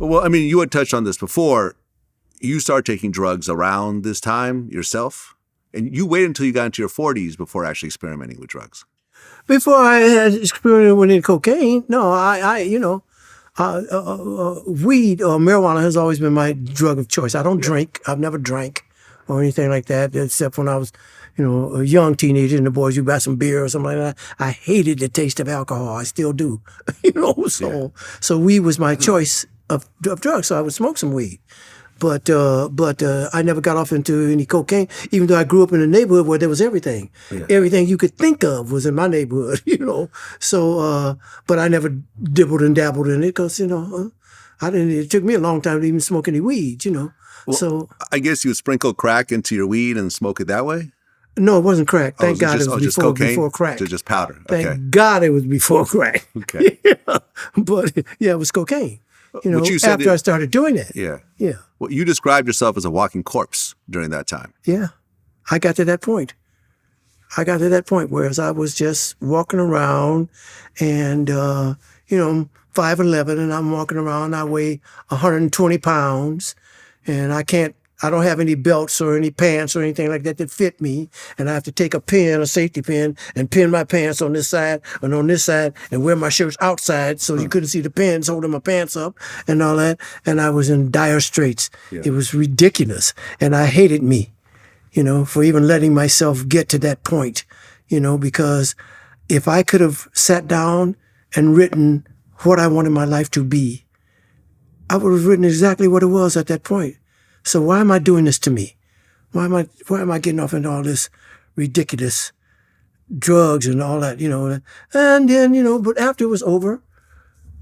Well, I mean, you had touched on this before. You started taking drugs around this time yourself, and you waited until you got into your 40s before actually experimenting with drugs. Before I had experimented with cocaine, no, weed or marijuana has always been my drug of choice. I don't drink. I've never drank or anything like that, except when I was, a young teenager and the boys, you buy some beer or something like that. I hated the taste of alcohol. I still do, So weed was my choice of drugs. So I would smoke some weed. But I never got off into any cocaine, even though I grew up in a neighborhood where there was everything. Yeah. Everything you could think of was in my neighborhood, So, but I never dibbled and dabbled in it because, it took me a long time to even smoke any weed, Well, so I guess you would sprinkle crack into your weed and smoke it that way? No, it wasn't crack. Thank God it was before crack. So just powder. Thank God it was before crack. Okay. Yeah. But it was cocaine. After I started doing it. Yeah. Yeah. Well, you described yourself as a walking corpse during that time. Yeah. I got to that point. Whereas I was just walking around and, 5'11", and I'm walking around. I weigh 120 pounds and I don't have any belts or any pants or anything like that fit me. And I have to take a safety pin, and pin my pants on this side and on this side and wear my shirts outside so you couldn't see the pins holding my pants up and all that. And I was in dire straits. Yeah. It was ridiculous. And I hated me, for even letting myself get to that point, because if I could have sat down and written what I wanted my life to be, I would have written exactly what it was at that point. So why am I doing this to me? Why am I getting off into all this ridiculous drugs and all that, And then, but after it was over,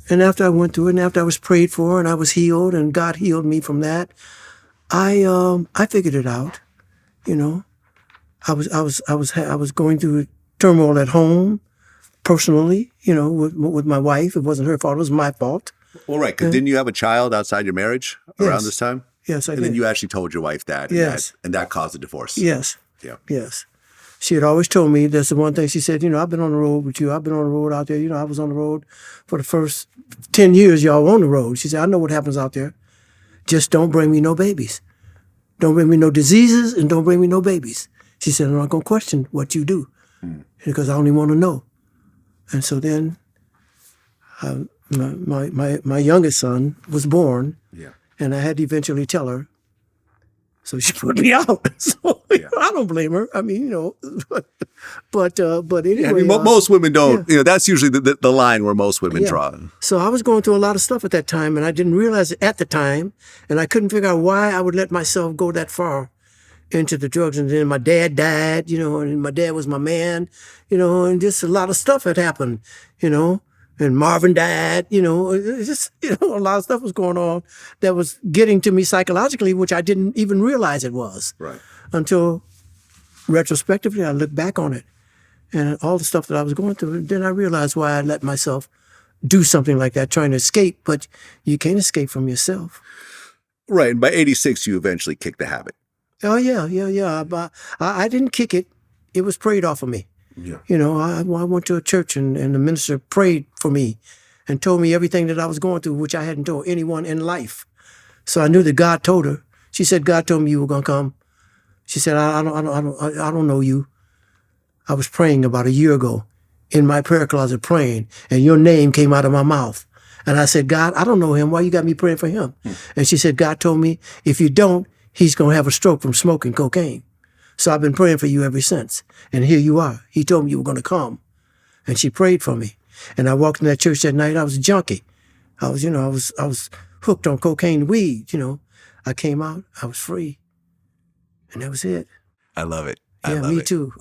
and after I went through it, and after I was prayed for, and I was healed, and God healed me from that, I figured it out. I was going through turmoil at home, personally, with my wife. It wasn't her fault; it was my fault. Well, right, because didn't you have a child outside your marriage around this time? Yes, I did. And then you actually told your wife that. Yes. And that caused a divorce. Yes. Yeah. Yes. She had always told me, that's the one thing she said, I've been on the road with you. I've been on the road out there. I was on the road for the first 10 years y'all were on the road. She said, I know what happens out there. Just don't bring me no babies. Don't bring me no diseases and don't bring me no babies. She said, I'm not going to question what you do because I only want to know. And so then my youngest son was born. Yeah. And I had to eventually tell her. So she put me out. So I don't blame her. I mean, but anyway. Yeah, I mean, most women don't, that's usually the line where most women draw. So I was going through a lot of stuff at that time, and I didn't realize it at the time, and I couldn't figure out why I would let myself go that far into the drugs. And then my dad died, and my dad was my man, and just a lot of stuff had happened, and Marvin died, just, a lot of stuff was going on that was getting to me psychologically, which I didn't even realize it was. Right. Until retrospectively, I look back on it and all the stuff that I was going through. And then I realized why I let myself do something like that, trying to escape, but you can't escape from yourself. Right. And by 86, you eventually kicked the habit. Oh, yeah. But I didn't kick it. It was prayed off of me. Yeah. I went to a church and the minister prayed for me and told me everything that I was going through, which I hadn't told anyone in life. So I knew that God told her. She said, God told me you were going to come. She said, I don't know you. I was praying about a year ago in my prayer closet praying, and your name came out of my mouth. And I said, God, I don't know him. Why you got me praying for him? And she said, God told me if you don't, he's going to have a stroke from smoking cocaine. So I've been praying for you ever since. And here you are. He told me you were going to come. And she prayed for me. And I walked in that church that night. I was a junkie. I was hooked on cocaine and weed, I came out. I was free. And that was it. I love it. Yeah, me too.